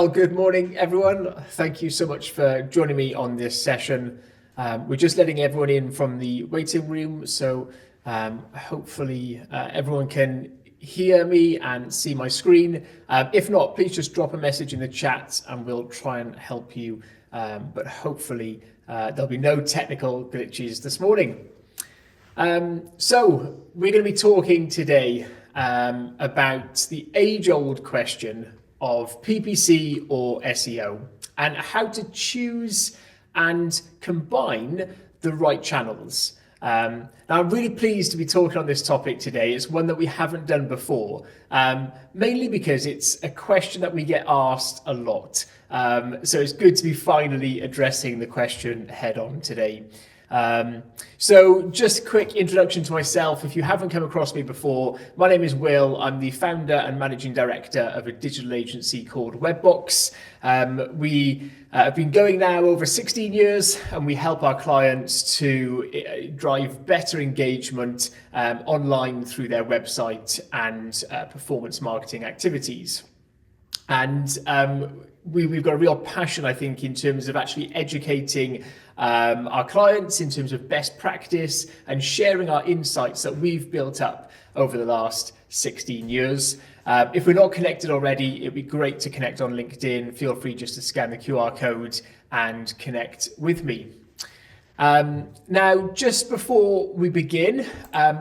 good morning, everyone. Thank you so much for joining me on this session. We're just letting everyone in from the waiting room, so hopefully everyone can hear me and see my screen. If not, please just drop a message in the chat and we'll try and help you. But hopefully there'll be no technical glitches this morning. So we're going to be talking today about the age-old question of PPC or SEO and how to choose and combine the right channels. Now I'm really pleased to be talking on this topic today. It's one that we haven't done before, mainly because it's a question that we get asked a lot. So it's good to be finally addressing the question head on today. So just a quick introduction to myself. If you haven't come across me before, my name is Will. I'm the founder and managing director of a digital agency called Webbox. We have been going now over 16 years and we help our clients to drive better engagement online through their website and performance marketing activities. And we've got a real passion, I think, in terms of actually educating our clients in terms of best practice and sharing our insights that we've built up over the last 16 years. If we're not connected already, it'd be great to connect on LinkedIn. Feel free just to scan the QR code and connect with me. Now, just before we begin,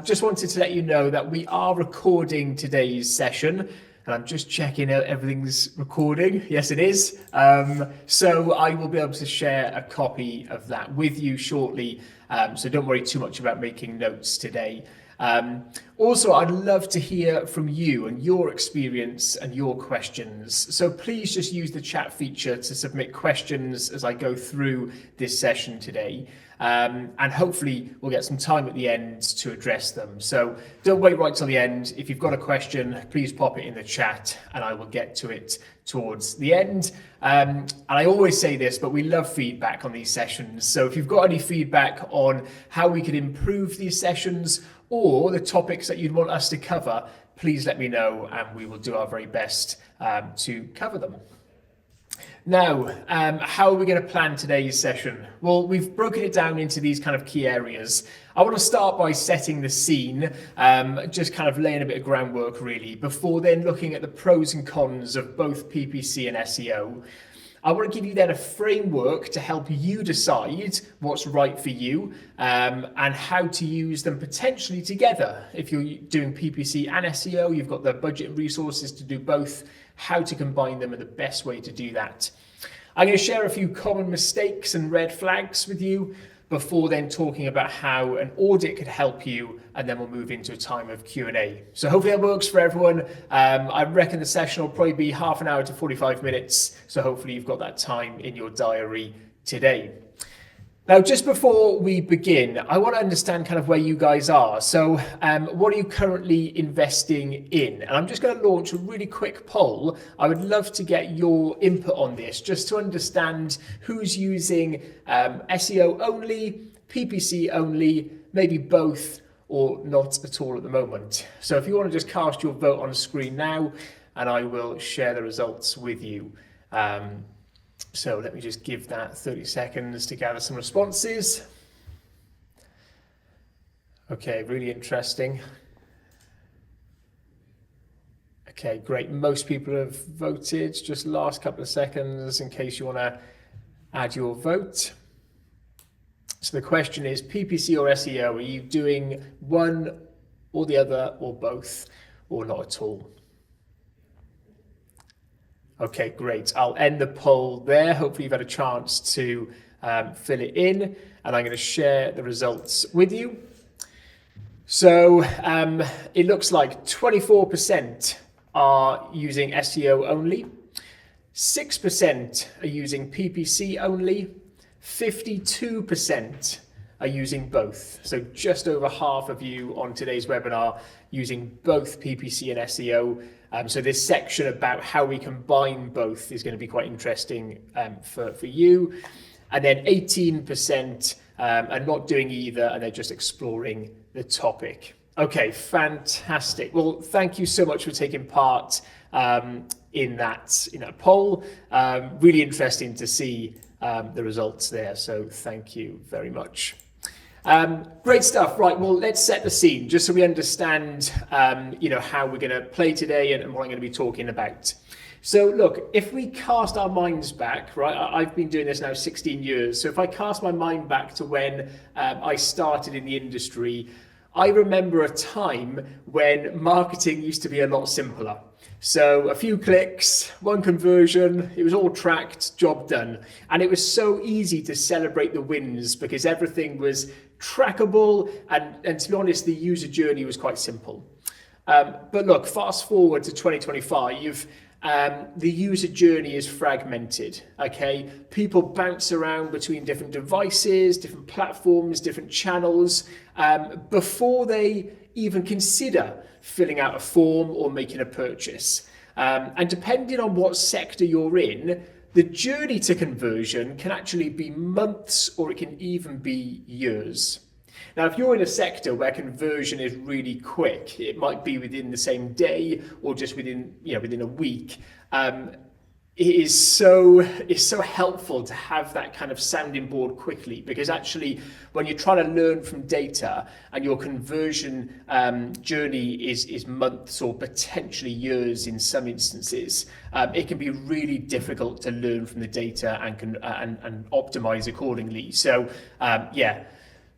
just wanted to let you know that we are recording today's session. And I'm just checking out everything's recording. Yes, it is. So I will be able to share a copy of that with you shortly. So don't worry too much about making notes today. Also, I'd love to hear from you and your experience and your questions. So please just use the chat feature to submit questions as I go through this session today. And hopefully we'll get some time at the end to address them. So don't wait right till the end. If you've got a question, please pop it in the chat and I will get to it towards the end. And I always say this, but we love feedback on these sessions. So if you've got any feedback on how we could improve these sessions or the topics that you'd want us to cover, please let me know and we will do our very best to cover them. Now, how are we going to plan today's session? Well, we've broken it down into these kind of key areas. I want to start by setting the scene, just kind of laying a bit of groundwork really, before then looking at the pros and cons of both PPC and SEO. I want to give you then a framework to help you decide what's right for you and how to use them potentially together. If you're doing PPC and SEO, you've got the budget and resources to do both, how to combine them and the best way to do that. I'm going to share a few common mistakes and red flags with you before then talking about how an audit could help you, and then we'll move into a time of Q&A. So hopefully that works for everyone. I reckon the session will probably be half an hour to 45 minutes. So hopefully you've got that time in your diary today. Now, just before we begin, I want to understand kind of where you guys are. So what are you currently investing in? And I'm just going to launch a really quick poll. I would love to get your input on this, just to understand who's using SEO only, PPC only, maybe both, or not at all at the moment. So if you want to just cast your vote on the screen now, and I will share the results with you. So let me just give that 30 seconds to gather some responses. Okay, really interesting. Okay, great. Most people have voted. Just last couple of seconds in case you want to add your vote. So the question is PPC or SEO, are you doing one or the other or both or not at all? Okay, great. I'll end the poll there. Hopefully you've had a chance to fill it in, and I'm going to share the results with you. So it looks like 24% are using SEO only, 6% are using PPC only, 52% are using both. So just over half of you on today's webinar using both PPC and SEO. So this section about how we combine both is going to be quite interesting for you. And then 18% are not doing either, and they're just exploring the topic. Okay, fantastic. Well, thank you so much for taking part in that poll. Really interesting to see the results there. So thank you very much. Great stuff. Right, well, let's set the scene just so we understand, how we're going to play today and what I'm going to be talking about. So look, if we cast our minds back, right, I've been doing this now 16 years. So if I cast my mind back to when I started in the industry, I remember a time when marketing used to be a lot simpler. So a few clicks, one conversion, it was all tracked, job done. And it was so easy to celebrate the wins because everything was trackable and to be honest, the user journey was quite simple. But look, fast forward to 2025, the user journey is fragmented, okay? People bounce around between different devices, different platforms, different channels, before they even consider filling out a form or making a purchase. And depending on what sector you're in, the journey to conversion can actually be months or it can even be years. Now, if you're in a sector where conversion is really quick, it might be within the same day or just within a week. It's so helpful to have that kind of sounding board quickly, because actually when you're trying to learn from data and your conversion journey is months or potentially years in some instances, it can be really difficult to learn from the data and optimize accordingly. So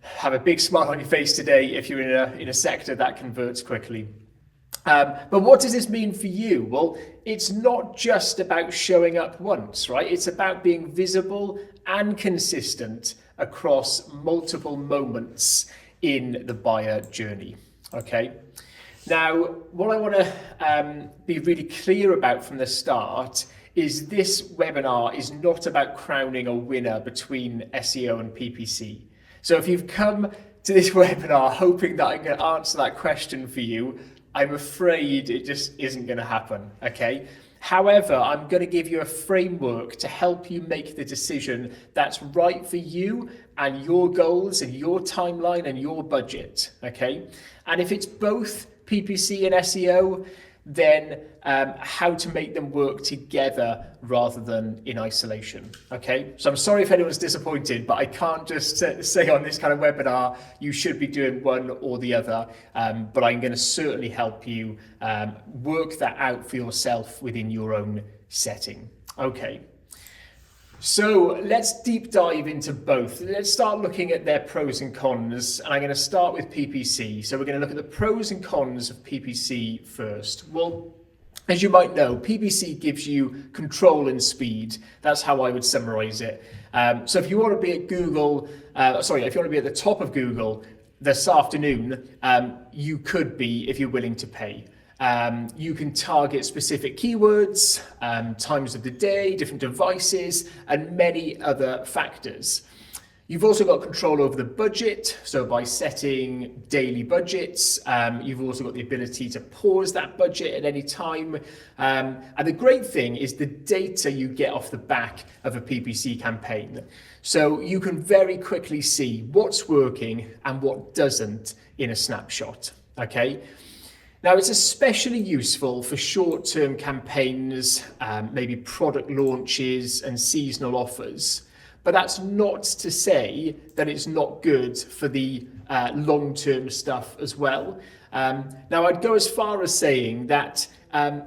have a big smile on your face today if you're in a sector that converts quickly. But what does this mean for you? Well, it's not just about showing up once, right? It's about being visible and consistent across multiple moments in the buyer journey, okay? Now, what I want to be really clear about from the start is this webinar is not about crowning a winner between SEO and PPC. So if you've come to this webinar hoping that I can answer that question for you, I'm afraid it just isn't going to happen, okay? However, I'm going to give you a framework to help you make the decision that's right for you and your goals and your timeline and your budget, okay? And if it's both PPC and SEO, then how to make them work together rather than in isolation, okay? So I'm sorry if anyone's disappointed, but I can't just say on this kind of webinar, you should be doing one or the other, but I'm gonna certainly help you work that out for yourself within your own setting, okay? So let's deep dive into both. Let's start looking at their pros and cons, and I'm going to start with PPC. So we're going to look at the pros and cons of PPC first. Well, as you might know, PPC gives you control and speed. That's how I would summarize it. So if you want to be at Google, if you want to be at the top of Google this afternoon, you could be if you're willing to pay. You can target specific keywords, times of the day, different devices, and many other factors. You've also got control over the budget, so by setting daily budgets, you've also got the ability to pause that budget at any time. And the great thing is the data you get off the back of a PPC campaign. So you can very quickly see what's working and what doesn't in a snapshot, okay? Now, it's especially useful for short-term campaigns, maybe product launches and seasonal offers. But that's not to say that it's not good for the long-term stuff as well. Now, I'd go as far as saying that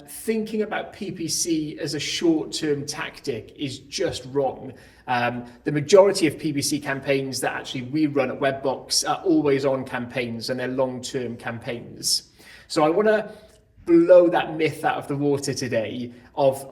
thinking about PPC as a short-term tactic is just wrong. The majority of PPC campaigns that actually we run at Webbox are always on campaigns and they're long-term campaigns. So I want to blow that myth out of the water today of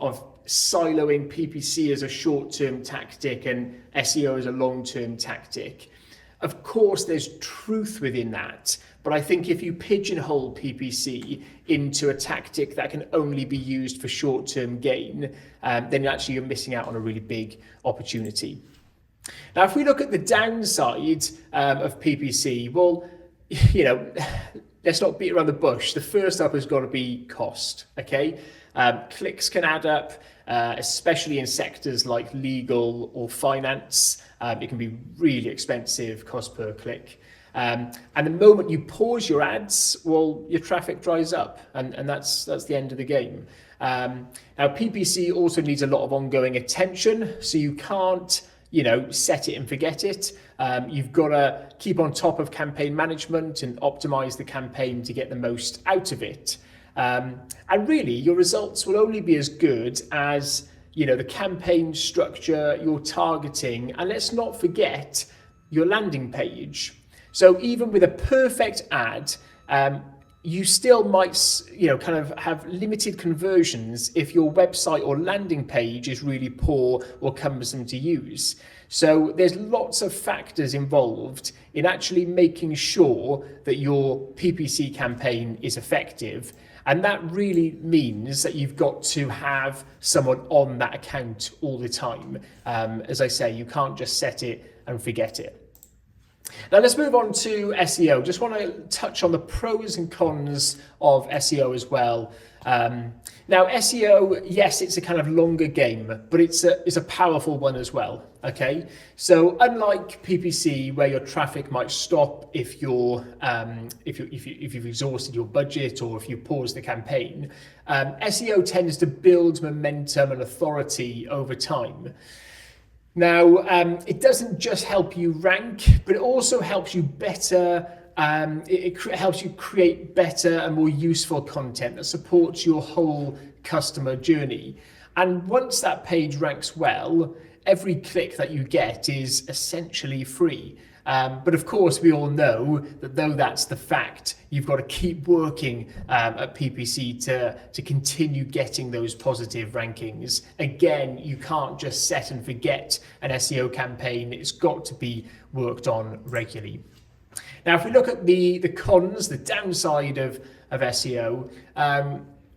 siloing PPC as a short-term tactic and SEO as a long-term tactic. Of course, there's truth within that, but I think if you pigeonhole PPC into a tactic that can only be used for short-term gain, then actually you're missing out on a really big opportunity. Now, if we look at the downside of PPC, well, let's not beat around the bush. The first up has got to be cost, okay? Clicks can add up, especially in sectors like legal or finance. It can be really expensive cost per click. And the moment you pause your ads, well, your traffic dries up and that's the end of the game. Now, PPC also needs a lot of ongoing attention, so you can't, set it and forget it. You've got to keep on top of campaign management and optimize the campaign to get the most out of it. And really, your results will only be as good as the campaign structure, your targeting, and let's not forget your landing page. So even with a perfect ad, you still might, kind of have limited conversions if your website or landing page is really poor or cumbersome to use. So there's lots of factors involved in actually making sure that your PPC campaign is effective. And that really means that you've got to have someone on that account all the time. As I say, you can't just set it and forget it. Now let's move on to SEO. Just want to touch on the pros and cons of SEO as well. Now SEO, yes, it's a kind of longer game, but it's a powerful one as well. Okay, so unlike PPC, where your traffic might stop if you've exhausted your budget or if you pause the campaign, SEO tends to build momentum and authority over time. Now, it doesn't just help you rank, but it also helps you better. It helps you create better and more useful content that supports your whole customer journey. And once that page ranks well, every click that you get is essentially free. But of course, we all know that though that's the fact, you've got to keep working at PPC to continue getting those positive rankings. Again, you can't just set and forget an SEO campaign. It's got to be worked on regularly. Now, if we look at the cons, the downside of SEO,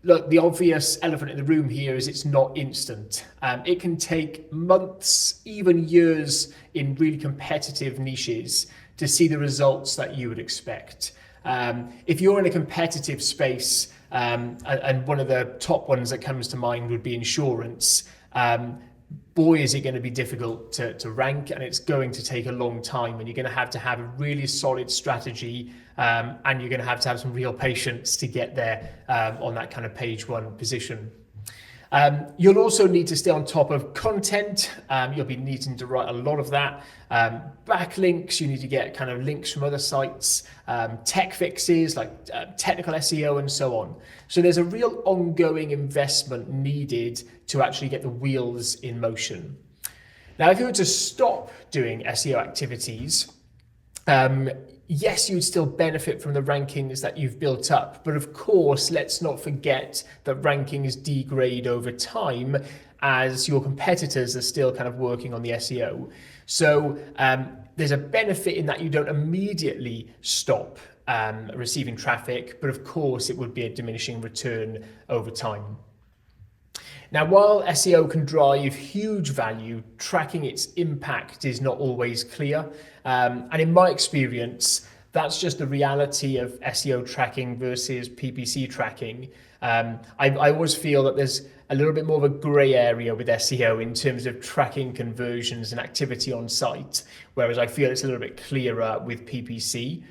look, the obvious elephant in the room here is it's not instant. It can take months, even years in really competitive niches to see the results that you would expect. If you're in a competitive space, and one of the top ones that comes to mind would be insurance, boy, is it going to be difficult to rank, and it's going to take a long time, and you're going to have a really solid strategy, and you're going to have some real patience to get there on that kind of page one position. You'll also need to stay on top of content. You'll be needing to write a lot of that. Backlinks, you need to get kind of links from other sites, tech fixes like technical SEO and so on. So there's a real ongoing investment needed to actually get the wheels in motion. Now, if you were to stop doing SEO activities, yes, you'd still benefit from the rankings that you've built up. But of course, let's not forget that rankings degrade over time as your competitors are still kind of working on the SEO. So there's a benefit in that you don't immediately stop receiving traffic, but of course it would be a diminishing return over time. Now, while SEO can drive huge value, tracking its impact is not always clear. And in my experience, that's just the reality of SEO tracking versus PPC tracking. I always feel that there's a little bit more of a grey area with SEO in terms of tracking conversions and activity on site, whereas I feel it's a little bit clearer with PPC.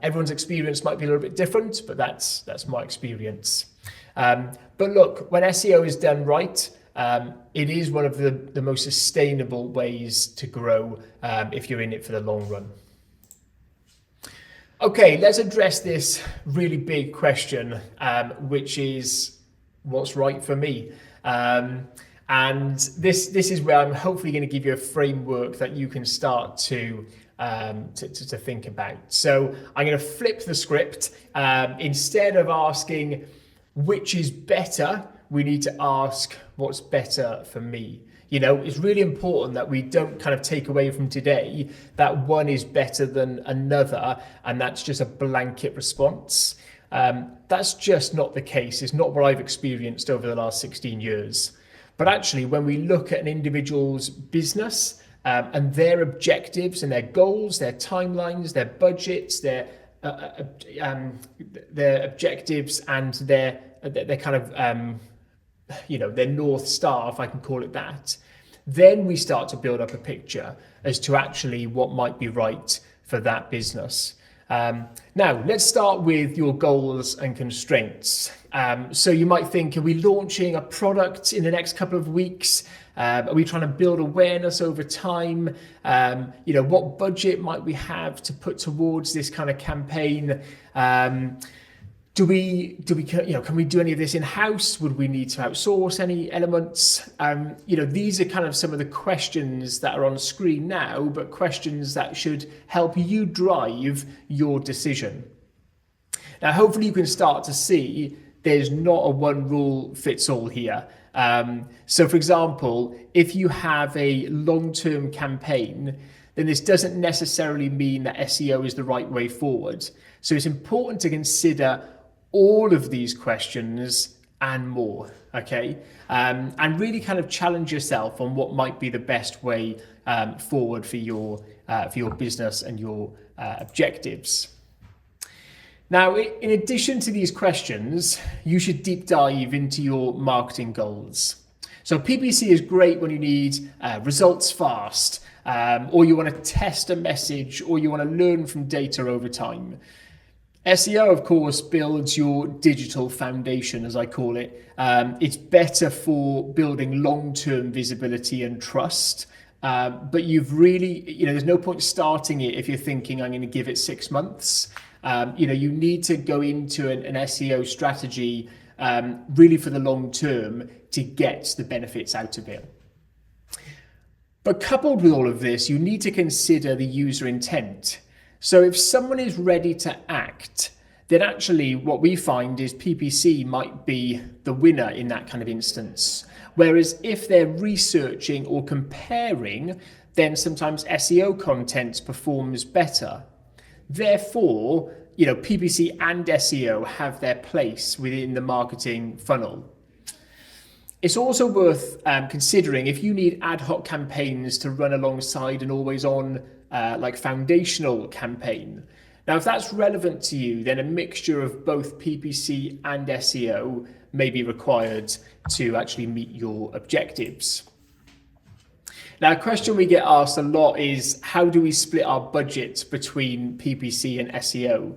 Everyone's experience might be a little bit different, but that's my experience. But look, when SEO is done right, it is one of the most sustainable ways to grow if you're in it for the long run. Okay, let's address this really big question, which is what's right for me. And this is where I'm hopefully going to give you a framework that you can start to think about. So I'm going to flip the script. Instead of asking which is better, we need to ask what's better for me. It's really important that we don't kind of take away from today that one is better than another, and that's just a blanket response. That's just not the case. It's not what I've experienced over the last 16 years. But actually, when we look at an individual's business and their objectives and their goals, their timelines, their budgets, their objectives and their kind of their North Star, if I can call it that, then we start to build up a picture as to actually what might be right for that business. Now, let's start with your goals and constraints. So you might think, are we launching a product in the next couple of weeks? Are we trying to build awareness over time? What budget might we have to put towards this kind of campaign? Can we do any of this in-house? Would we need to outsource any elements? These are kind of some of the questions that are on screen now, but questions that should help you drive your decision. Now, hopefully you can start to see there's not a one rule fits all here. So for example, if you have a long-term campaign, then this doesn't necessarily mean that SEO is the right way forward. So it's important to consider all of these questions and more, okay? And really kind of challenge yourself on what might be the best way forward for your business and your objectives. Now, in addition to these questions, you should deep dive into your marketing goals. So PPC is great when you need results fast, or you want to test a message, or you want to learn from data over time. SEO, of course, builds your digital foundation, as I call it. It's better for building long-term visibility and trust. But you've really, there's no point starting it if you're thinking, I'm going to give it 6 months. You need to go into an SEO strategy really for the long term to get the benefits out of it. But coupled with all of this, you need to consider the user intent. So if someone is ready to act, then actually what we find is PPC might be the winner in that kind of instance. Whereas if they're researching or comparing, then sometimes SEO content performs better. Therefore, PPC and SEO have their place within the marketing funnel. It's also worth considering if you need ad hoc campaigns to run alongside an always on foundational campaign. Now, if that's relevant to you, then a mixture of both PPC and SEO may be required to actually meet your objectives. Now, a question we get asked a lot is, how do we split our budget between PPC and SEO?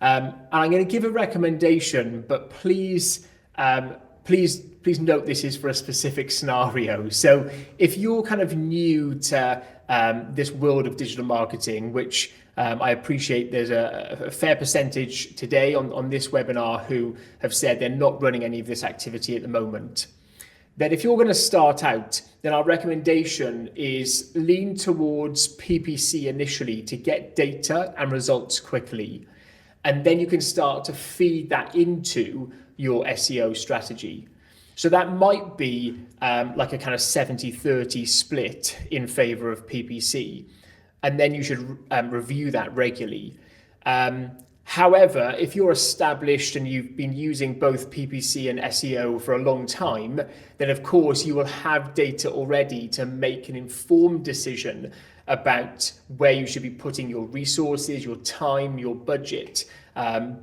And I'm going to give a recommendation, but please note this is for a specific scenario. So if you're kind of new to this world of digital marketing, which I appreciate there's a fair percentage today on this webinar who have said they're not running any of this activity at the moment, then if you're going to start out, then our recommendation is lean towards PPC initially to get data and results quickly. And then you can start to feed that into your SEO strategy. So that might be like a kind of 70-30 split in favor of PPC. And then you should review that regularly. However, if you're established and you've been using both PPC and SEO for a long time, then of course you will have data already to make an informed decision about where you should be putting your resources, your time, your budget,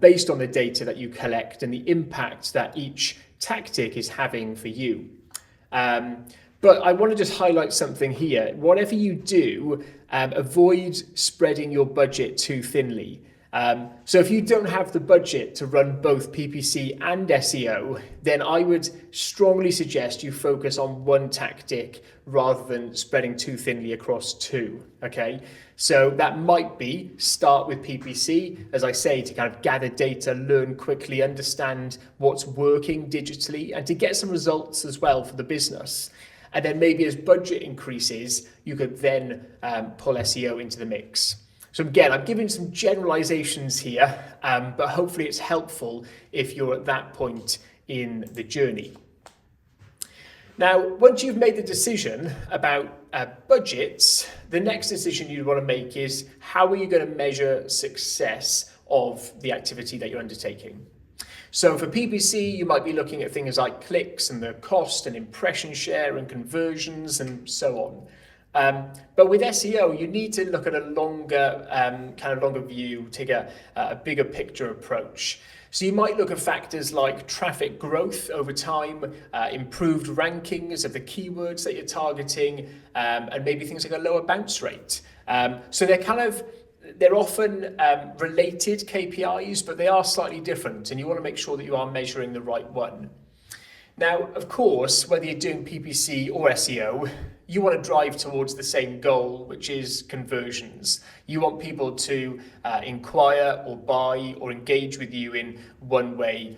based on the data that you collect and the impact that each tactic is having for you. But I want to just highlight something here. Whatever you do, avoid spreading your budget too thinly. So if you don't have the budget to run both PPC and SEO, then I would strongly suggest you focus on one tactic rather than spreading too thinly across two, okay? So that might be start with PPC, as I say, to kind of gather data, learn quickly, understand what's working digitally, and to get some results as well for the business. And then maybe as budget increases, you could then pull SEO into the mix. So again, I'm giving some generalizations here, but hopefully it's helpful if you're at that point in the journey. Now, once you've made the decision about budgets, the next decision you want to make is how are you going to measure success of the activity that you're undertaking? So for PPC, you might be looking at things like clicks and the cost and impression share and conversions and so on. But with SEO, you need to look at a longer view, take a bigger picture approach. So you might look at factors like traffic growth over time, improved rankings of the keywords that you're targeting, and maybe things like a lower bounce rate. So they're kind of they're often related KPIs, but they are slightly different, and you want to make sure that you are measuring the right one. Now, of course, whether you're doing PPC or SEO, you want to drive towards the same goal, which is conversions. You want people to inquire or buy or engage with you in one way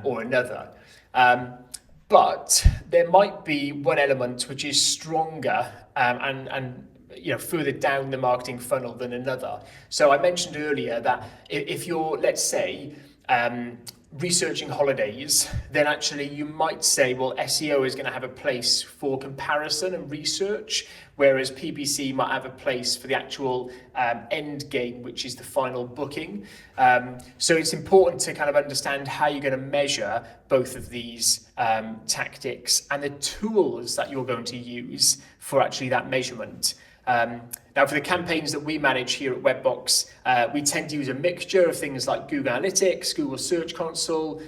or another. But there might be one element which is stronger and further down the marketing funnel than another. So I mentioned earlier that if you're, let's say, researching holidays, then actually you might say, well, SEO is going to have a place for comparison and research, whereas PPC might have a place for the actual end game, which is the final booking. So it's important to kind of understand how you're going to measure both of these tactics and the tools that you're going to use for actually that measurement. Now, for the campaigns that we manage here at Webbox, we tend to use a mixture of things like Google Analytics, Google Search Console,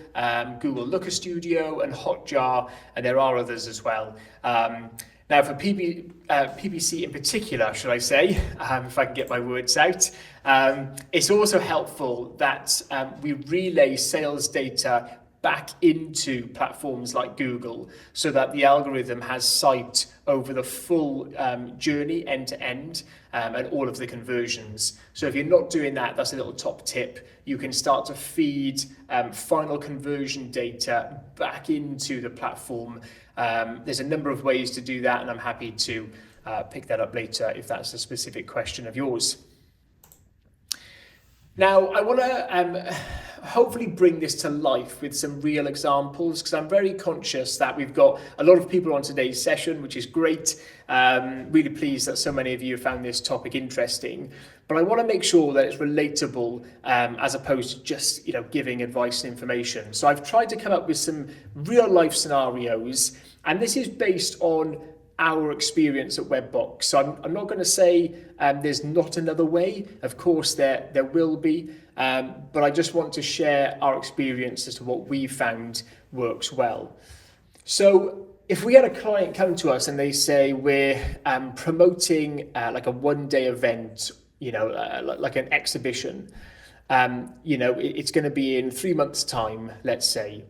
Google Looker Studio, and Hotjar, and there are others as well. Now, for PPC in particular, should I say, if I can get my words out, it's also helpful that we relay sales data back into platforms like Google so that the algorithm has sight over the full journey end to end and all of the conversions. So if you're not doing that, that's a little top tip. You can start to feed final conversion data back into the platform. There's a number of ways to do that, and I'm happy to pick that up later if that's a specific question of yours. Now, I want to hopefully bring this to life with some real examples, because I'm very conscious that we've got a lot of people on today's session, which is great. Really pleased that so many of you have found this topic interesting. But I want to make sure that it's relatable as opposed to just giving advice and information. So I've tried to come up with some real life scenarios, and this is based on our experience at Webbox. So I'm not going to say there's not another way. Of course, there will be, but I just want to share our experience as to what we found works well. So if we had a client come to us and they say we're promoting like a one-day event, like an exhibition, it's going to be in 3 months' time, let's say,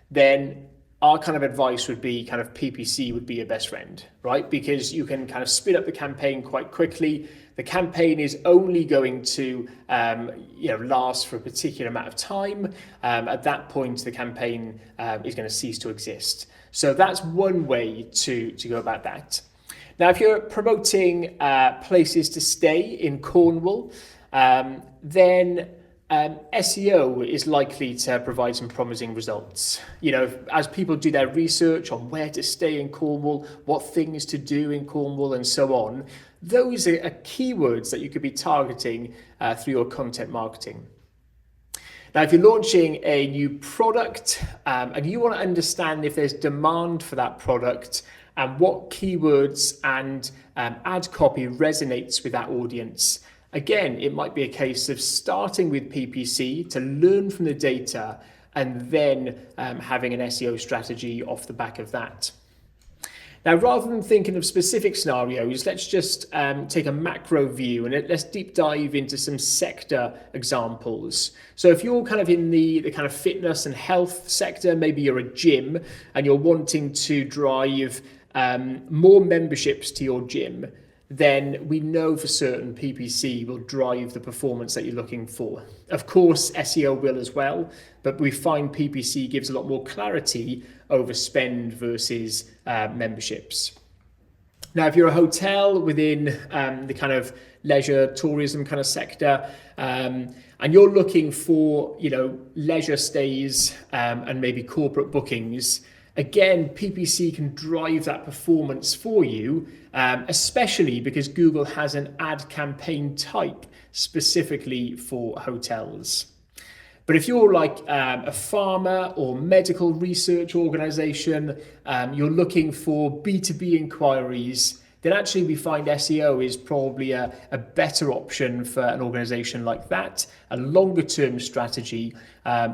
then our kind of advice would be kind of PPC would be your best friend, right? Because you can kind of spin up the campaign quite quickly. The campaign is only going to last for a particular amount of time. At that point, the campaign is going to cease to exist. So that's one way to go about that. Now, if you're promoting places to stay in Cornwall, then SEO is likely to provide some promising results. As people do their research on where to stay in Cornwall, what things to do in Cornwall, and so on, those are keywords that you could be targeting through your content marketing. Now, if you're launching a new product and you want to understand if there's demand for that product and what keywords and ad copy resonates with that audience, again, it might be a case of starting with PPC to learn from the data and then having an SEO strategy off the back of that. Now, rather than thinking of specific scenarios, let's just take a macro view and let's deep dive into some sector examples. So if you're kind of in the kind of fitness and health sector, maybe you're a gym and you're wanting to drive more memberships to your gym, then we know for certain PPC will drive the performance that you're looking for. Of course, SEO will as well, but we find PPC gives a lot more clarity over spend versus memberships. Now, if you're a hotel within the kind of leisure tourism kind of sector, and you're looking for leisure stays and maybe corporate bookings, again, PPC can drive that performance for you, especially because Google has an ad campaign type specifically for hotels. But if you're like a pharma or medical research organization, you're looking for B2B inquiries, then actually we find SEO is probably a better option for an organization like that, a longer term strategy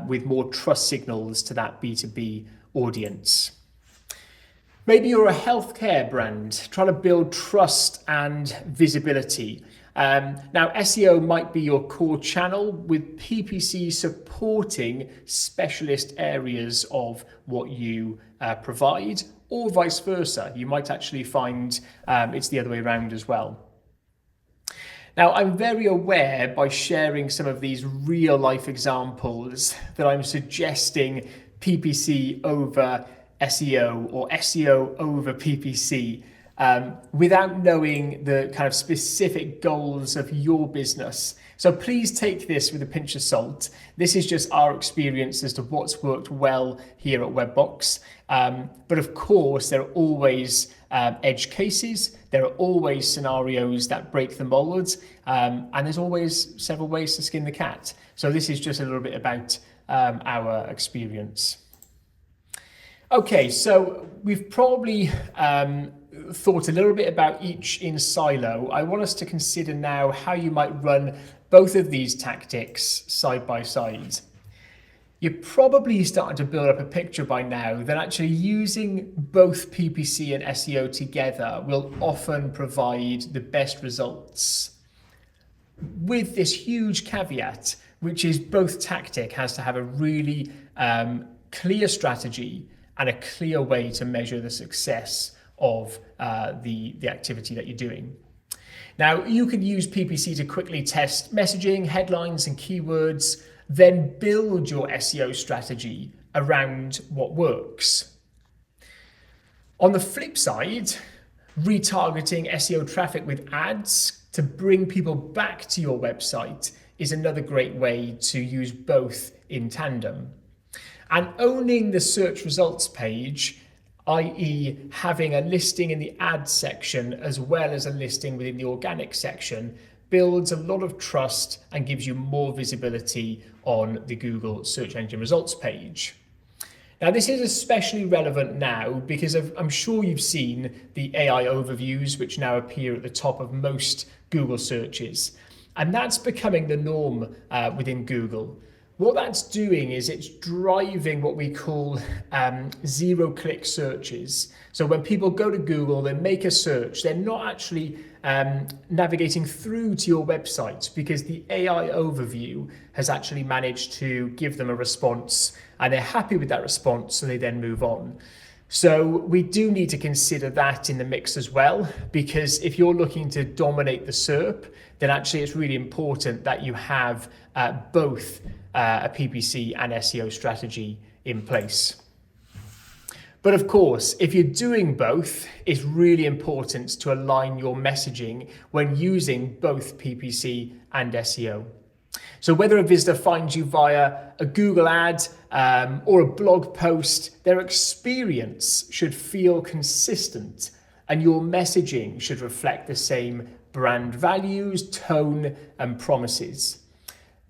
with more trust signals to that B2B audience. Maybe you're a healthcare brand trying to build trust and visibility. Now, SEO might be your core channel, with PPC supporting specialist areas of what you provide, or vice versa. You might actually find it's the other way around as well. Now, I'm very aware by sharing some of these real life examples that I'm suggesting PPC over SEO or SEO over PPC without knowing the kind of specific goals of your business. So please take this with a pinch of salt. This is just our experience as to what's worked well here at Webbox. But of course, there are always edge cases. There are always scenarios that break the mold. And there's always several ways to skin the cat. So this is just a little bit about our experience. Okay, so we've probably thought a little bit about each in silo. I want us to consider now how you might run both of these tactics side by side. You're probably starting to build up a picture by now that actually using both PPC and SEO together will often provide the best results. With this huge caveat, which is both tactic has to have a really clear strategy and a clear way to measure the success of the activity that you're doing. Now, you could use PPC to quickly test messaging, headlines, and keywords, then build your SEO strategy around what works. On the flip side, retargeting SEO traffic with ads to bring people back to your website is another great way to use both in tandem. And owning the search results page, i.e. having a listing in the ads section as well as a listing within the organic section, builds a lot of trust and gives you more visibility on the Google search engine results page. Now, this is especially relevant now because I'm sure you've seen the AI overviews, which now appear at the top of most Google searches. And that's becoming the norm within Google. What that's doing is it's driving what we call zero-click searches. So when people go to Google, they make a search, they're not actually navigating through to your website because the AI overview has actually managed to give them a response and they're happy with that response, so they then move on. So we do need to consider that in the mix as well, because if you're looking to dominate the SERP, then actually it's really important that you have both a PPC and SEO strategy in place. But of course, if you're doing both, it's really important to align your messaging when using both PPC and SEO. So whether a visitor finds you via a Google ad or a blog post, their experience should feel consistent and your messaging should reflect the same brand values, tone, and promises.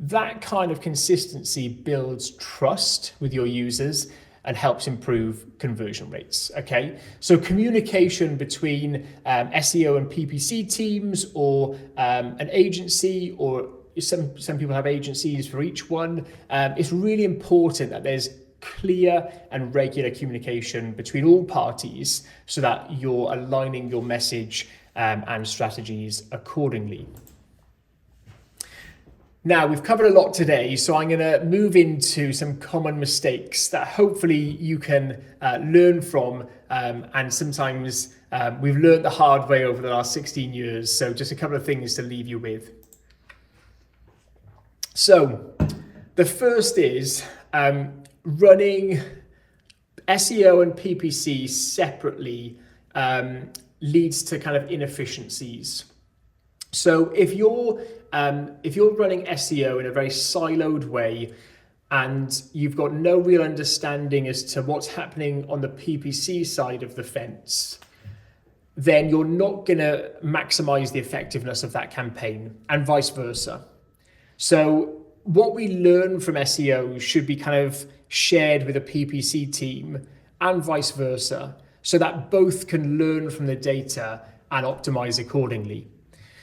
That kind of consistency builds trust with your users and helps improve conversion rates, okay? So communication between SEO and PPC teams or an agency, or some people have agencies for each one. It's really important that there's clear and regular communication between all parties so that you're aligning your message and strategies accordingly. Now, we've covered a lot today, so I'm going to move into some common mistakes that hopefully you can learn from, and sometimes we've learned the hard way over the last 16 years, so just a couple of things to leave you with. So, the first is running SEO and PPC separately leads to kind of inefficiencies. So if you're running SEO in a very siloed way and you've got no real understanding as to what's happening on the PPC side of the fence, then you're not going to maximize the effectiveness of that campaign, and vice versa. So what we learn from SEO should be kind of shared with a PPC team and vice versa, so that both can learn from the data and optimize accordingly.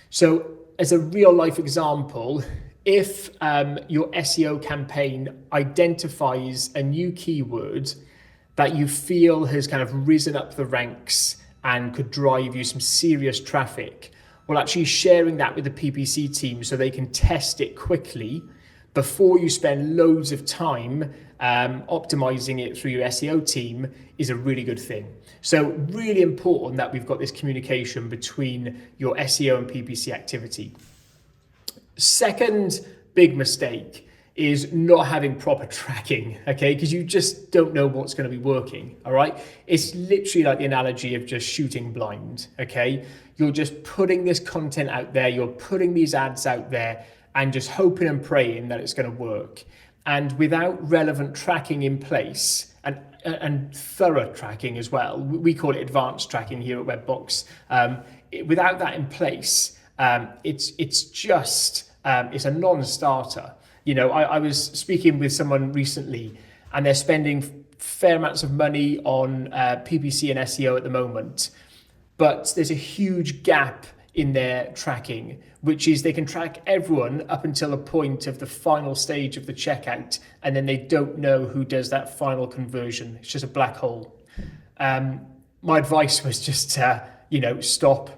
So as a real life example, if your SEO campaign identifies a new keyword that you feel has kind of risen up the ranks and could drive you some serious traffic, Well, actually sharing that with the PPC team so they can test it quickly before you spend loads of time optimizing it through your SEO team is a really good thing. So really important that we've got this communication between your SEO and PPC activity. Second big mistake is not having proper tracking, okay? Because you just don't know what's going to be working, all right? It's literally like the analogy of just shooting blind, okay? You're just putting this content out there, you're putting these ads out there and just hoping and praying that it's going to work. And without relevant tracking in place and thorough tracking as well, we call it advanced tracking here at Webbox. Without that in place, it's a non-starter. You know, I was speaking with someone recently and they're spending fair amounts of money on PPC and SEO at the moment, but there's a huge gap in their tracking, which is they can track everyone up until the point of the final stage of the checkout, and then they don't know who does that final conversion. It's just a black hole. My advice was just stop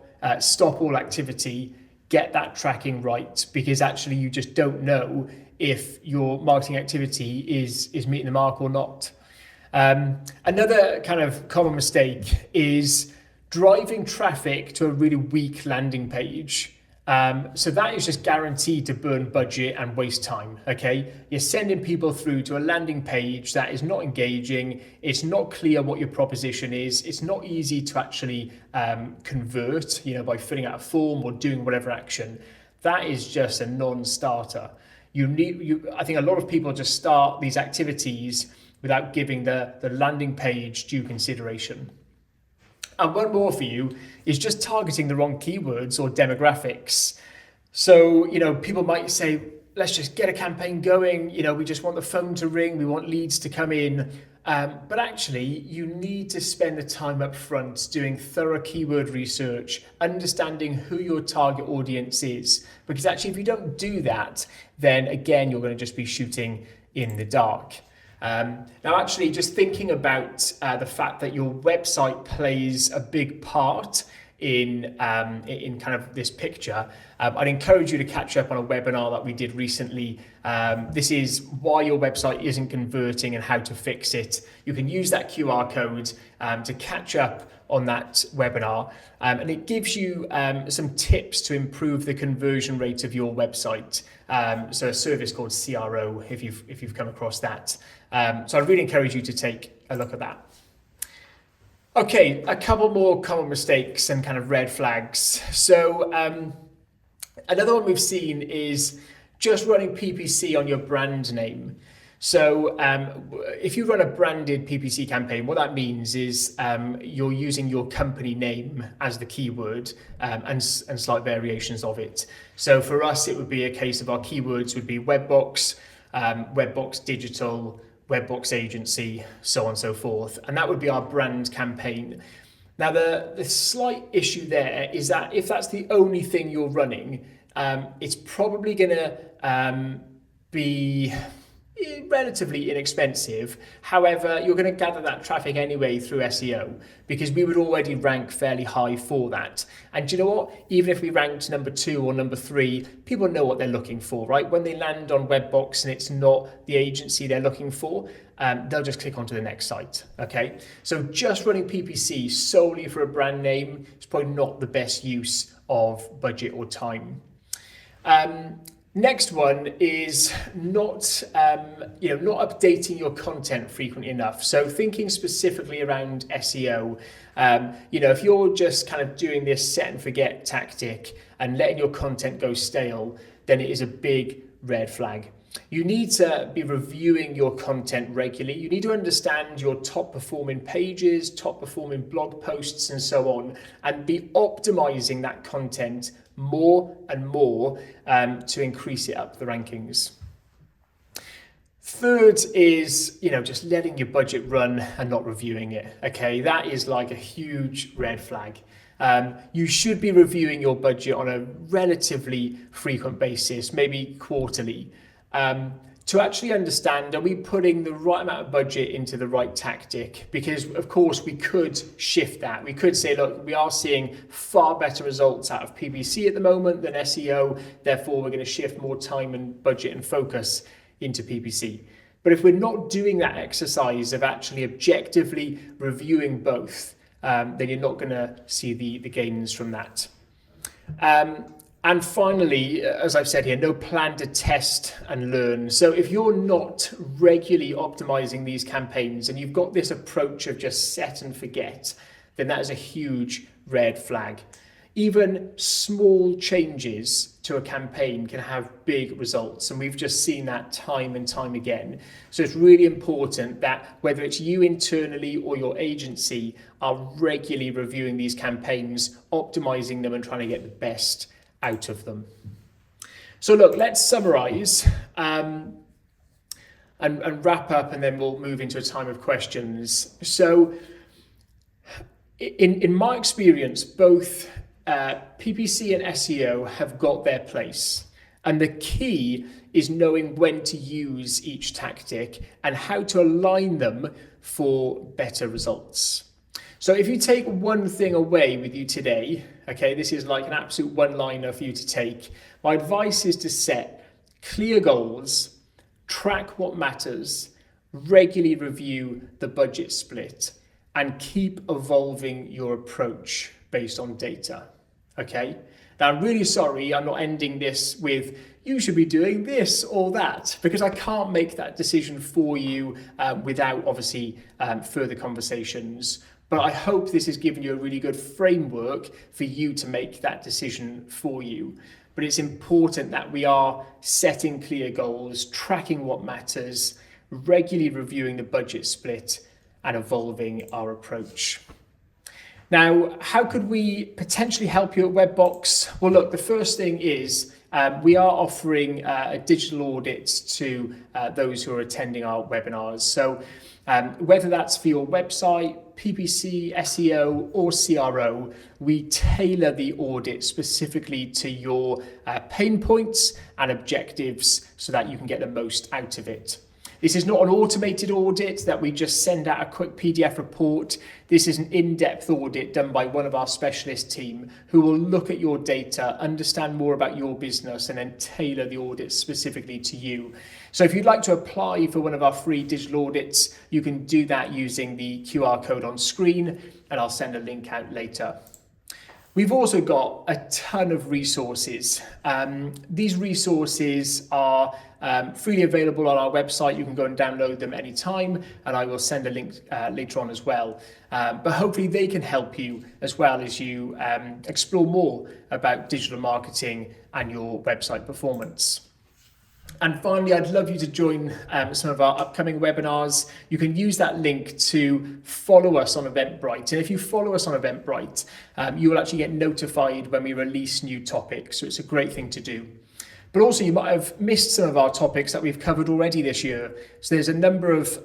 all activity, get that tracking right, because actually you just don't know if your marketing activity is meeting the mark or not. Another kind of common mistake is driving traffic to a really weak landing page. So that is just guaranteed to burn budget and waste time, okay? You're sending people through to a landing page that is not engaging, it's not clear what your proposition is, it's not easy to actually convert, by filling out a form or doing whatever action. That is just a non-starter. I think a lot of people just start these activities without giving the landing page due consideration. And one more for you is just targeting the wrong keywords or demographics. So, people might say, let's just get a campaign going. We just want the phone to ring. We want leads to come in. But actually, you need to spend the time up front doing thorough keyword research, understanding who your target audience is. Because actually, if you don't do that, then again, you're going to just be shooting in the dark. Now, actually, just thinking about the fact that your website plays a big part in kind of this picture, I'd encourage you to catch up on a webinar that we did recently. This is why your website isn't converting and how to fix it. You can use that QR code to catch up on that webinar, and it gives you some tips to improve the conversion rate of your website. So a service called CRO, if you've come across that. So I'd really encourage you to take a look at that. Okay, a couple more common mistakes and kind of red flags. So another one we've seen is just running PPC on your brand name. So if you run a branded PPC campaign, what that means is you're using your company name as the keyword and slight variations of it. So for us, it would be a case of our keywords would be Webbox, Webbox Digital, Webbox Agency, so on and so forth. And that would be our brand campaign. Now, the slight issue there is that if that's the only thing you're running, it's probably going to be relatively inexpensive. However, you're going to gather that traffic anyway through SEO because we would already rank fairly high for that. And do you know what? Even if we ranked number 2 or number 3, people know what they're looking for, right? When they land on Webbox and it's not the agency they're looking for, they'll just click onto the next site, okay? So just running PPC solely for a brand name is probably not the best use of budget or time. Next one is not updating your content frequently enough. So thinking specifically around SEO, if you're just kind of doing this set and forget tactic and letting your content go stale, then it is a big red flag. You need to be reviewing your content regularly. You need to understand your top performing pages, top performing blog posts, and so on, and be optimizing that content more and more to increase it up the rankings. Third is, just letting your budget run and not reviewing it. Okay, that is like a huge red flag. You should be reviewing your budget on a relatively frequent basis, maybe quarterly. to actually understand, are we putting the right amount of budget into the right tactic? Because of course we could shift that. We could say, look, we are seeing far better results out of PPC at the moment than SEO, therefore we're going to shift more time and budget and focus into PPC. But if we're not doing that exercise of actually objectively reviewing both, then you're not going to see the gains from that. And finally, as I've said here, no plan to test and learn. So if you're not regularly optimizing these campaigns and you've got this approach of just set and forget, then that is a huge red flag. Even small changes to a campaign can have big results, and we've just seen that time and time again. So it's really important that whether it's you internally or your agency are regularly reviewing these campaigns, optimizing them and trying to get the best out of them. So look, let's summarize and wrap up, and then we'll move into a time of questions. So in my experience, both PPC and SEO have got their place, and the key is knowing when to use each tactic and how to align them for better results. So if you take one thing away with you today, okay, this is like an absolute one-liner for you to take. My advice is to set clear goals, track what matters, regularly review the budget split, and keep evolving your approach based on data. Okay, now I'm really sorry I'm not ending this with you should be doing this or that, because I can't make that decision for you without obviously further conversations. But I hope this has given you a really good framework for you to make that decision for you. But it's important that we are setting clear goals, tracking what matters, regularly reviewing the budget split, and evolving our approach. Now, how could we potentially help you at Webbox? Well, look, the first thing is we are offering a digital audit to those who are attending our webinars. So whether that's for your website, PPC, SEO, or CRO, we tailor the audit specifically to your pain points and objectives so that you can get the most out of it. This is not an automated audit that we just send out a quick PDF report. This is an in-depth audit done by one of our specialist team who will look at your data, understand more about your business, and then tailor the audit specifically to you. So if you'd like to apply for one of our free digital audits, you can do that using the QR code on screen, and I'll send a link out later. We've also got a ton of resources. These resources are freely available on our website. You can go and download them anytime, and I will send a link later on as well. But hopefully they can help you as well as you explore more about digital marketing and your website performance. And finally, I'd love you to join some of our upcoming webinars. You can use that link to follow us on Eventbrite. And if you follow us on Eventbrite, you will actually get notified when we release new topics. So it's a great thing to do. But also you might have missed some of our topics that we've covered already this year. So there's a number of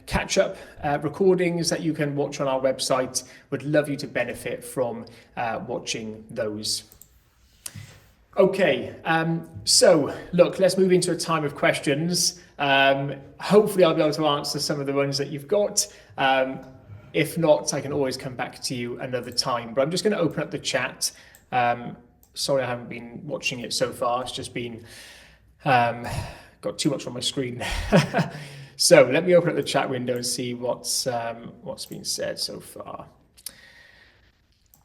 catch-up recordings that you can watch on our website. Would love you to benefit from watching those. Okay, so look, let's move into a time of questions. Hopefully I'll be able to answer some of the ones that you've got. If not, I can always come back to you another time. But I'm just going to open up the chat. Sorry I haven't been watching it so far. It's just been, got too much on my screen. So let me open up the chat window and see what's been said so far.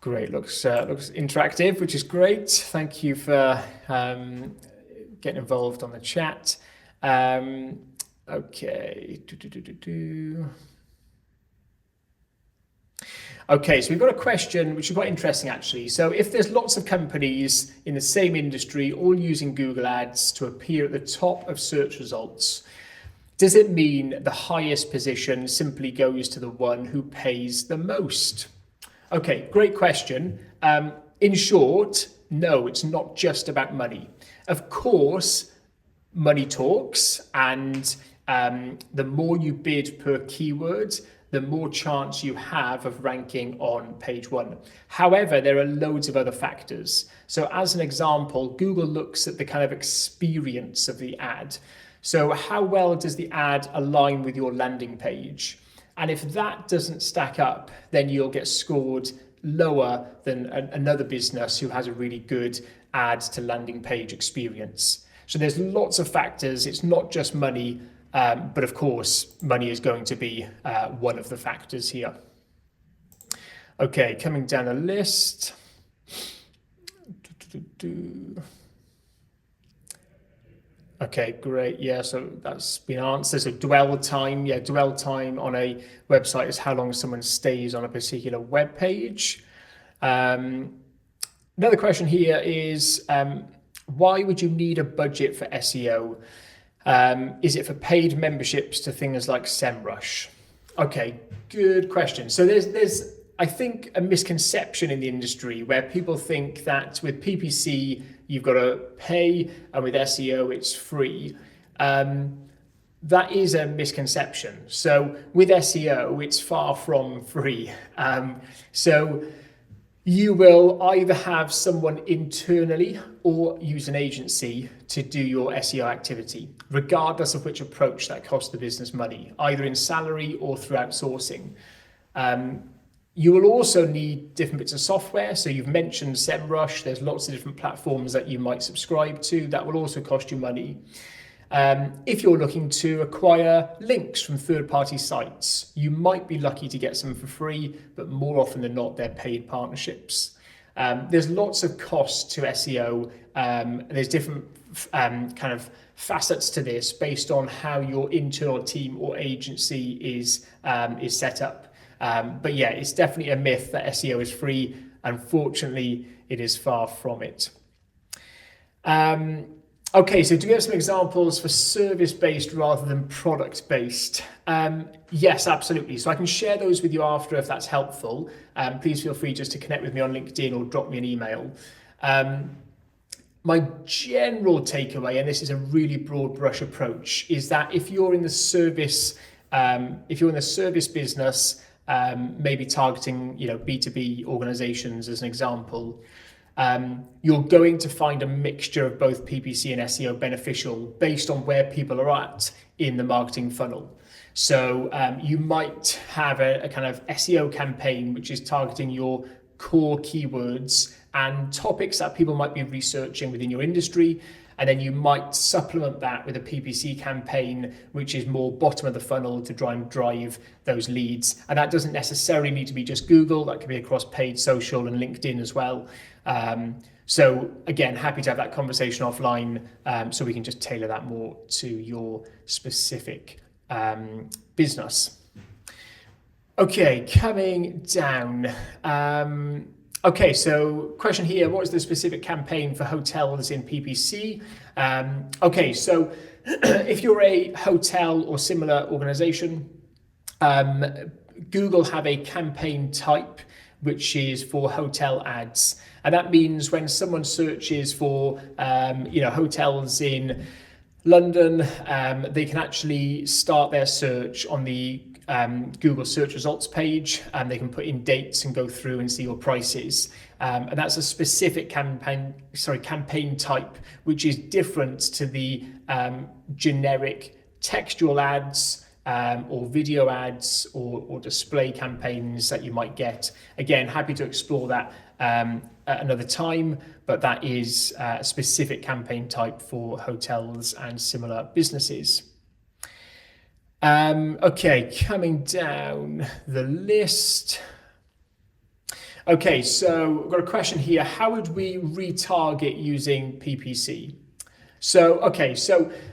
Great, looks interactive, which is great. Thank you for getting involved on the chat. Okay. Okay, so we've got a question which is quite interesting actually. So if there's lots of companies in the same industry all using Google Ads to appear at the top of search results, does it mean the highest position simply goes to the one who pays the most? Okay, great question. In short, no, it's not just about money. Of course, money talks, and the more you bid per keyword, the more chance you have of ranking on page one. However, there are loads of other factors. So as an example, Google looks at the kind of experience of the ad. So how well does the ad align with your landing page? And if that doesn't stack up, then you'll get scored lower than another business who has a really good ad to landing page experience. So there's lots of factors. It's not just money, but of course, money is going to be one of the factors here. Okay, coming down the list. Okay, great. Yeah, so that's been answered. So dwell time. Yeah, dwell time on a website is how long someone stays on a particular web page. Another question here is, why would you need a budget for SEO? Is it for paid memberships to things like SEMrush? Okay, good question. So there's I think a misconception in the industry where people think that with PPC you've got to pay and with SEO it's free. That is a misconception. So with SEO it's far from free. So you will either have someone internally or use an agency to do your SEO activity, regardless of which approach that costs the business money, either in salary or through outsourcing. You will also need different bits of software. So you've mentioned SEMrush. There's lots of different platforms that you might subscribe to that will also cost you money. If you're looking to acquire links from third-party sites, you might be lucky to get some for free, but more often than not, they're paid partnerships. There's lots of costs to SEO. There's different kind of facets to this based on how your internal team or agency is set up. But yeah, it's definitely a myth that SEO is free. Unfortunately, it is far from it. Okay, so do we have some examples for service-based rather than product-based? Yes, absolutely. So I can share those with you after if that's helpful. Please feel free just to connect with me on LinkedIn or drop me an email. My general takeaway, and this is a really broad brush approach, is that if you're in the service business, maybe targeting B2B organizations as an example, you're going to find a mixture of both PPC and SEO beneficial based on where people are at in the marketing funnel. So you might have a kind of SEO campaign which is targeting your core keywords and topics that people might be researching within your industry. And then you might supplement that with a PPC campaign, which is more bottom of the funnel to try and drive those leads. And that doesn't necessarily need to be just Google. That could be across paid social and LinkedIn as well. So again, happy to have that conversation offline so we can just tailor that more to your specific business. Okay, coming down. Okay, so question here, what is the specific campaign for hotels in PPC? Okay, so if you're a hotel or similar organization, Google have a campaign type which is for hotel ads. And that means when someone searches for hotels in London, they can actually start their search on the Google search results page, and they can put in dates and go through and see your prices. And that's a specific campaign type, which is different to the generic textual ads or video ads or display campaigns that you might get. Again, happy to explore that at another time, but that is a specific campaign type for hotels and similar businesses. Okay, coming down the list. Okay, so we've got a question here. How would we retarget using PPC? So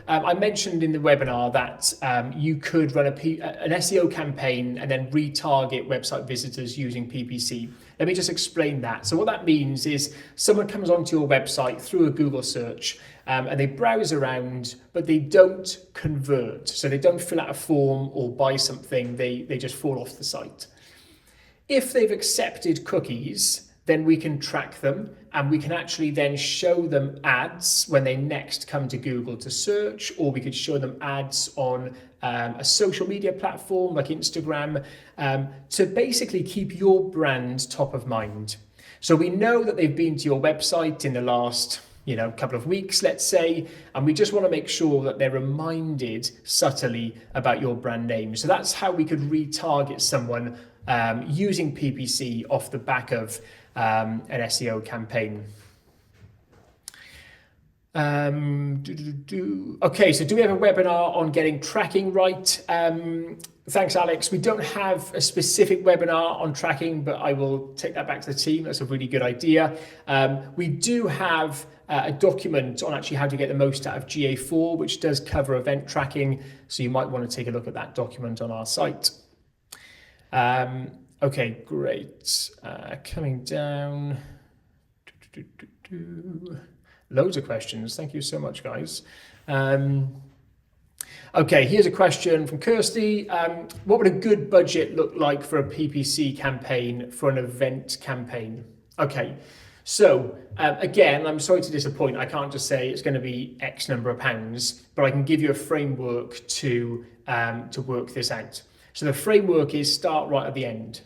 I mentioned in the webinar that you could run an SEO campaign and then retarget website visitors using PPC. Let me just explain that. So what that means is someone comes onto your website through a Google search and they browse around, but they don't convert. So they don't fill out a form or buy something, they just fall off the site. If they've accepted cookies, then we can track them and we can actually then show them ads when they next come to Google to search, or we could show them ads on a social media platform like Instagram to basically keep your brand top of mind. So we know that they've been to your website in the last couple of weeks, let's say, and we just want to make sure that they're reminded subtly about your brand name. So that's how we could retarget someone using PPC off the back of an SEO campaign. Okay, so do we have a webinar on getting tracking right? Thanks, Alex. We don't have a specific webinar on tracking, but I will take that back to the team. That's a really good idea. We do have a document on actually how to get the most out of GA4, which does cover event tracking. So you might want to take a look at that document on our site. Okay, great. Coming down. Loads of questions. Thank you so much, guys. Okay, here's a question from Kirsty. What would a good budget look like for a PPC campaign for an event campaign? Okay, so again, I'm sorry to disappoint. I can't just say it's going to be X number of pounds, but I can give you a framework to work this out. So the framework is start right at the end.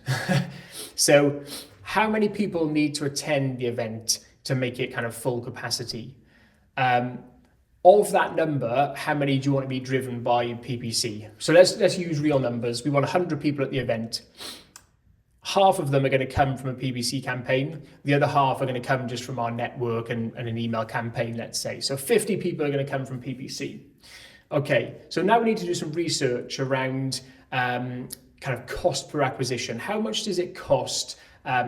So how many people need to attend the event to make it kind of full capacity? Of that number, how many do you want to be driven by PPC? So let's use real numbers. We want 100 people at the event. Half of them are going to come from a PPC campaign. The other half are going to come just from our network and an email campaign, let's say. So 50 people are going to come from PPC. Okay, so now we need to do some research around kind of cost per acquisition. How much does it cost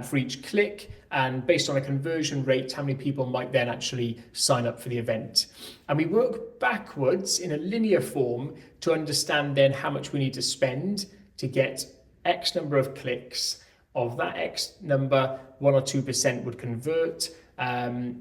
for each click? And based on a conversion rate, how many people might then actually sign up for the event? And we work backwards in a linear form to understand then how much we need to spend to get X number of clicks. Of that X number, 1 or 2% would convert,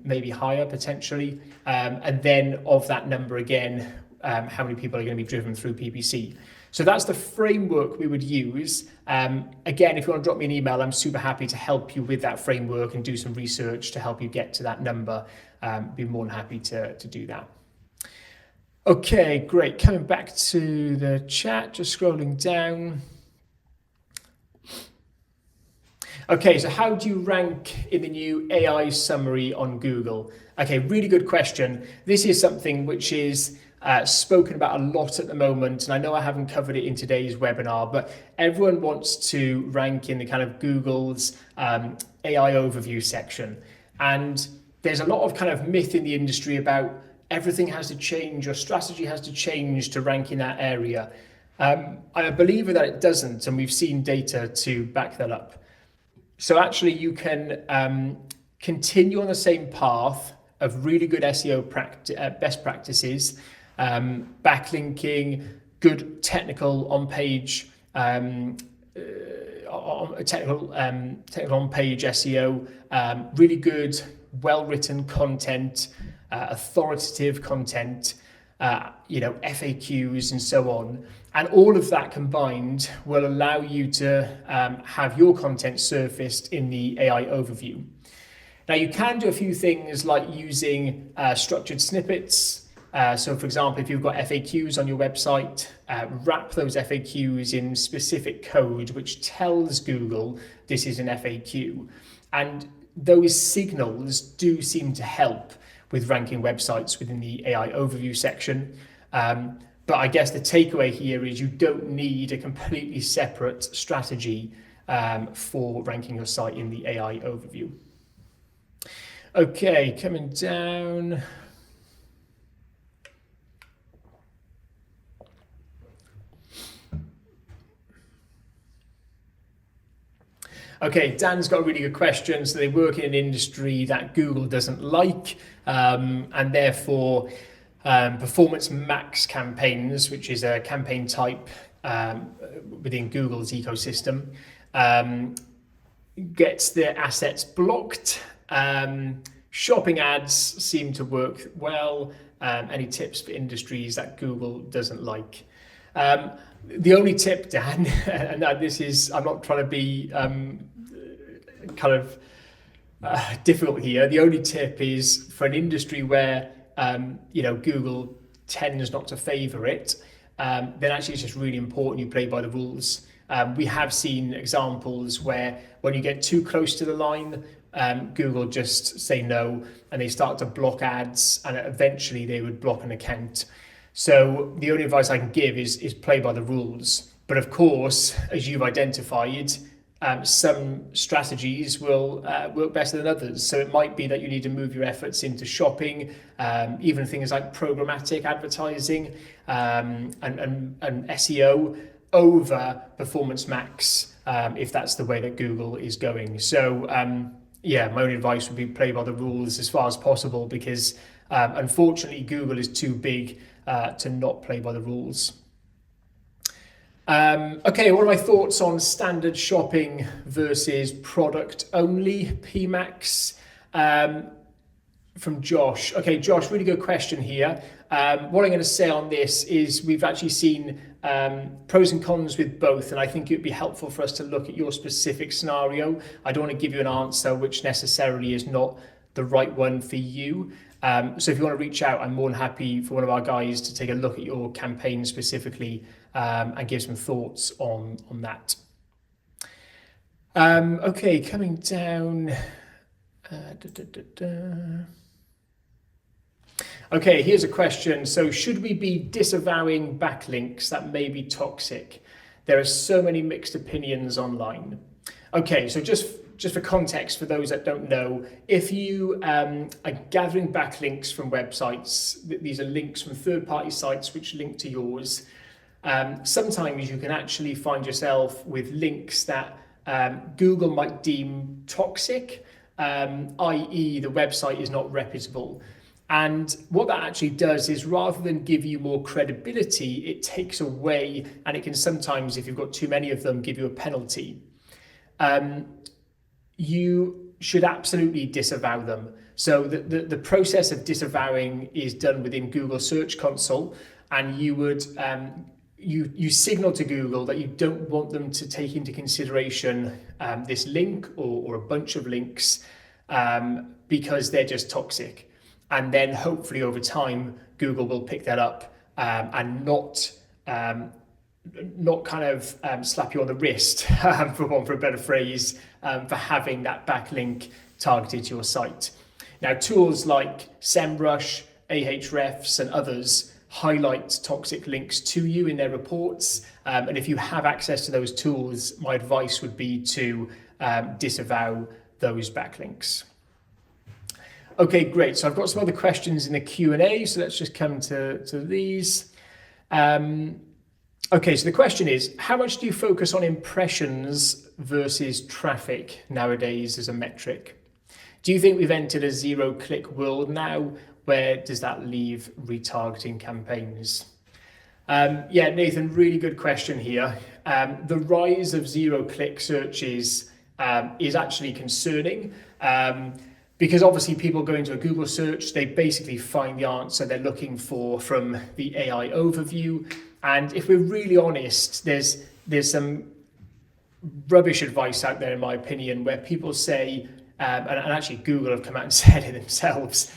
maybe higher potentially. And then of that number again, how many people are going to be driven through PPC. So that's the framework we would use. Again, if you want to drop me an email, I'm super happy to help you with that framework and do some research to help you get to that number. Be more than happy to do that. Okay, great. Coming back to the chat, just scrolling down. Okay, so how do you rank in the new AI summary on Google? Okay, really good question. This is something which is spoken about a lot at the moment, and I know I haven't covered it in today's webinar, but everyone wants to rank in the kind of Google's AI overview section. And there's a lot of kind of myth in the industry about everything has to change, your strategy has to change to rank in that area. I'm a believer that it doesn't, and we've seen data to back that up. So actually you can continue on the same path of really good SEO best practices, backlinking, good technical on-page technical on-page SEO, really good, well-written content, authoritative content, FAQs and so on. And all of that combined will allow you to have your content surfaced in the AI overview. Now you can do a few things like using structured snippets. So for example, if you've got FAQs on your website, wrap those FAQs in specific code which tells Google this is an FAQ. And those signals do seem to help with ranking websites within the AI overview section. But I guess the takeaway here is you don't need a completely separate strategy for ranking your site in the AI overview. Okay, coming down. Okay, Dan's got a really good question. So they work in an industry that Google doesn't like, and therefore performance max campaigns, which is a campaign type within Google's ecosystem, gets their assets blocked. Shopping ads seem to work well. Any tips for industries that Google doesn't like? The only tip, Dan, and this is, I'm not trying to be kind of difficult here. The only tip is for an industry where Google tends not to favor it, then actually it's just really important you play by the rules. We have seen examples where when you get too close to the line, Google just say no, and they start to block ads, and eventually they would block an account. So the only advice I can give is play by the rules. But of course, as you've identified, some strategies will work better than others. So it might be that you need to move your efforts into shopping, even things like programmatic advertising and SEO over Performance Max, if that's the way that Google is going. So yeah, my only advice would be play by the rules as far as possible, because unfortunately Google is too big to not play by the rules. Okay, what are my thoughts on standard shopping versus product only PMax? From Josh. Okay, Josh, really good question here. What I'm going to say on this is we've actually seen pros and cons with both, and I think it would be helpful for us to look at your specific scenario. I don't want to give you an answer which necessarily is not the right one for you. So if you want to reach out, I'm more than happy for one of our guys to take a look at your campaign specifically and give some thoughts on that. Okay, coming down. Okay, here's a question. So should we be disavowing backlinks that may be toxic? There are so many mixed opinions online. Okay, so just for context, for those that don't know, if you are gathering backlinks from websites, these are links from third-party sites which link to yours, sometimes you can actually find yourself with links that Google might deem toxic, i.e. the website is not reputable. And what that actually does is, rather than give you more credibility, it takes away, and it can sometimes, if you've got too many of them, give you a penalty. You should absolutely disavow them. So the process of disavowing is done within Google Search Console, and you would you signal to Google that you don't want them to take into consideration this link or a bunch of links because they're just toxic. And then hopefully over time, Google will pick that up and not kind of slap you on the wrist, for a better phrase, for having that backlink targeted to your site. Now, tools like SEMrush, Ahrefs, and others highlight toxic links to you in their reports. And if you have access to those tools, my advice would be to disavow those backlinks. Okay, great. So I've got some other questions in the Q&A, so let's just come to these. Okay, so the question is, how much do you focus on impressions versus traffic nowadays as a metric? Do you think we've entered a zero-click world now? Where does that leave retargeting campaigns? Yeah, Nathan, really good question here. The rise of zero-click searches is actually concerning. Because obviously people go into a Google search, they basically find the answer they're looking for from the AI overview. And if we're really honest, there's some rubbish advice out there, in my opinion, where people say, and actually Google have come out and said it themselves,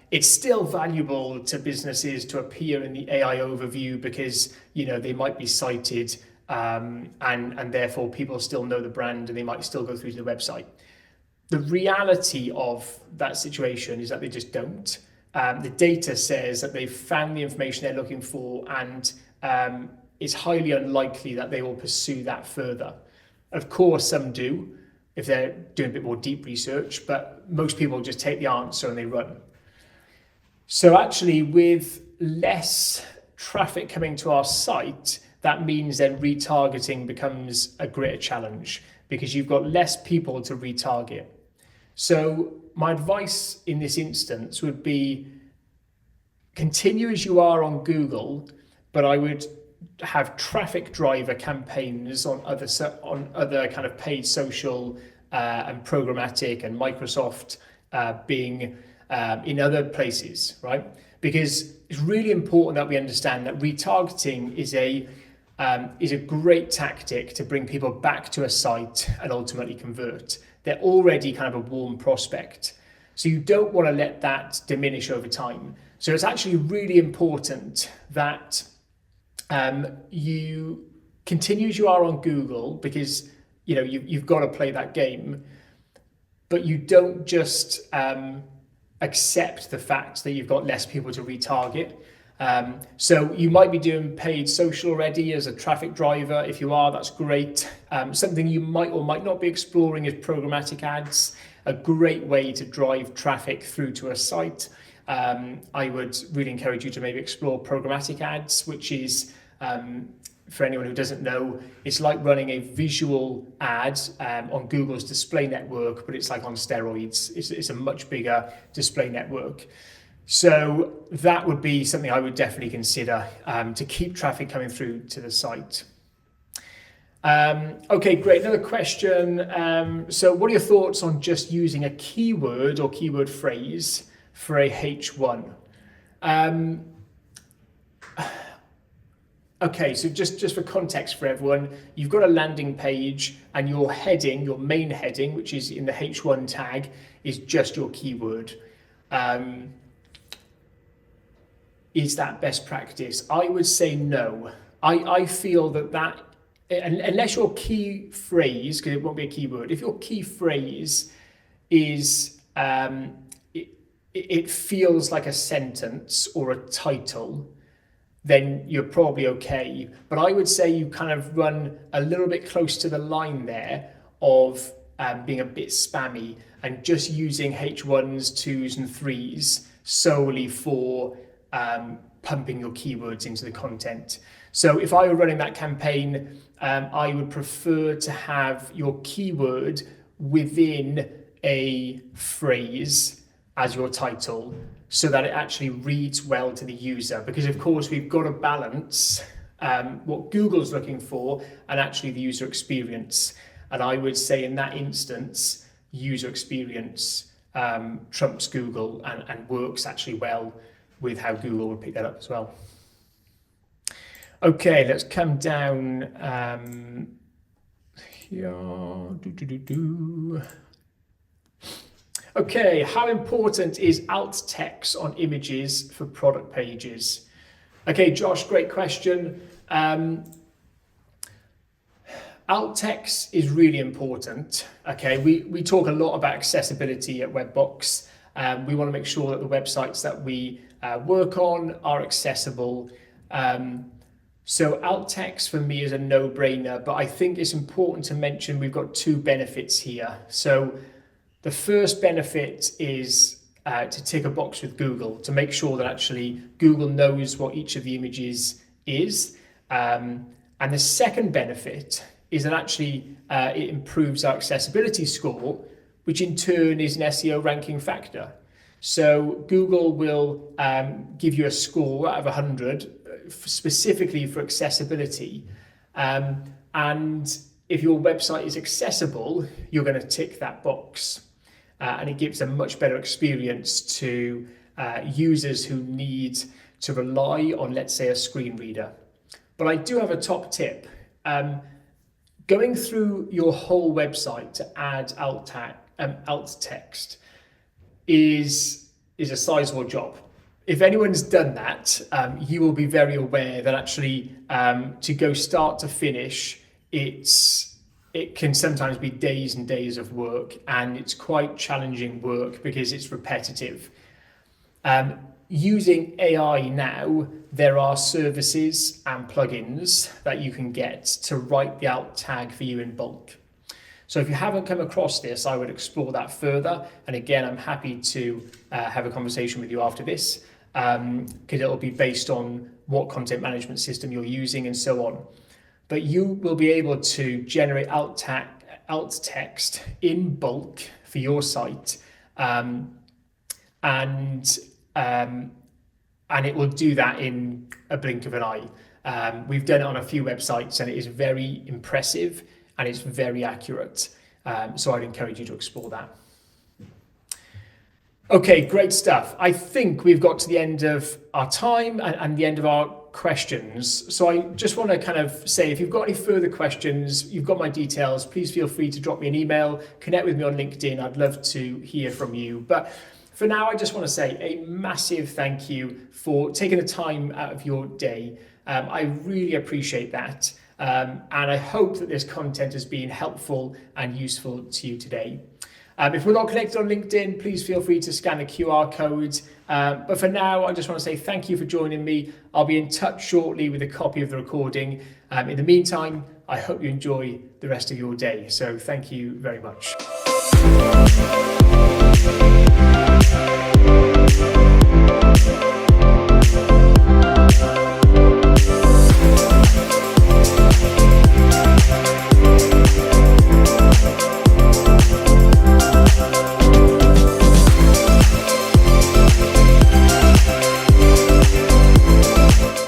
it's still valuable to businesses to appear in the AI overview because, you know, they might be cited and therefore people still know the brand and they might still go through to the website. The reality of that situation is that they just don't. The data says that they've found the information they're looking for, and it's highly unlikely that they will pursue that further. Of course, some do, if they're doing a bit more deep research, but most people just take the answer and they run. So actually, with less traffic coming to our site, that means then retargeting becomes a greater challenge because you've got less people to retarget. So my advice in this instance would be continue as you are on Google, but I would have traffic driver campaigns on other kind of paid social and programmatic and Microsoft being in other places, right? Because it's really important that we understand that retargeting is a great tactic to bring people back to a site and ultimately convert. They're already kind of a warm prospect. So you don't want to let that diminish over time. So it's actually really important that you continue as you are on Google because, you know, you've got to play that game. but you don't just accept the fact that you've got less people to retarget. So you might be doing paid social already as a traffic driver. If you are, that's great. Something you might or might not be exploring is programmatic ads, a great way to drive traffic through to a site. I would really encourage you to maybe explore programmatic ads, which is, for anyone who doesn't know, it's like running a visual ad on Google's display network, but it's like on steroids. It's a much bigger display network. So that would be something I would definitely consider to keep traffic coming through to the site. Okay, great. Another question. So what are your thoughts on just using a keyword or keyword phrase for a H1? Okay, so just for context for everyone, you've got a landing page and your heading, your main heading, which is in the H1 tag, is just your keyword. Is that best practice? I would say no. I feel that unless your key phrase, because it won't be a keyword, if your key phrase is, it feels like a sentence or a title, then you're probably okay. But I would say you kind of run a little bit close to the line there of being a bit spammy and just using H1s, 2s and 3s solely for pumping your keywords into the content. So if I were running that campaign, I would prefer to have your keyword within a phrase as your title, so that it actually reads well to the user. Because of course we've got to balance what Google's looking for and actually the user experience. And I would say in that instance, user experience trumps Google and works actually well with how Google would pick that up as well. Okay, let's come down here. Okay, how important is alt text on images for product pages? Okay, Josh, great question. Alt text is really important. Okay, we talk a lot about accessibility at Webbox. We want to make sure that the websites that we work on are accessible. So alt text for me is a no-brainer, but I think it's important to mention we've got two benefits here. So the first benefit is to tick a box with Google to make sure that actually Google knows what each of the images is. And the second benefit is that actually it improves our accessibility score, which in turn is an SEO ranking factor. So Google will give you a score out of 100 specifically for accessibility. And if your website is accessible, you're going to tick that box. And it gives a much better experience to users who need to rely on, let's say, a screen reader. But I do have a top tip. Going through your whole website to add alt text is a sizable job. If anyone's done that, you will be very aware that actually to go start to finish, it can sometimes be days and days of work, and it's quite challenging work because it's repetitive. Using AI now, there are services and plugins that you can get to write the alt tag for you in bulk. So if you haven't come across this, I would explore that further. And again, I'm happy to have a conversation with you after this, because it'll be based on what content management system you're using and so on. But you will be able to generate alt text in bulk for your site, and it will do that in a blink of an eye. We've done it on a few websites, and it is very impressive and it's very accurate. So I'd encourage you to explore that. Okay, great stuff. I think we've got to the end of our time and the end of our questions. So I just want to kind of say, if you've got any further questions, you've got my details, please feel free to drop me an email, connect with me on LinkedIn. I'd love to hear from you. But for now, I just want to say a massive thank you for taking the time out of your day. I really appreciate that. And I hope that this content has been helpful and useful to you today. If we're not connected on LinkedIn, please feel free to scan the QR code. But for now, I just want to say thank you for joining me. I'll be in touch shortly with a copy of the recording. In the meantime, I hope you enjoy the rest of your day. So thank you very much.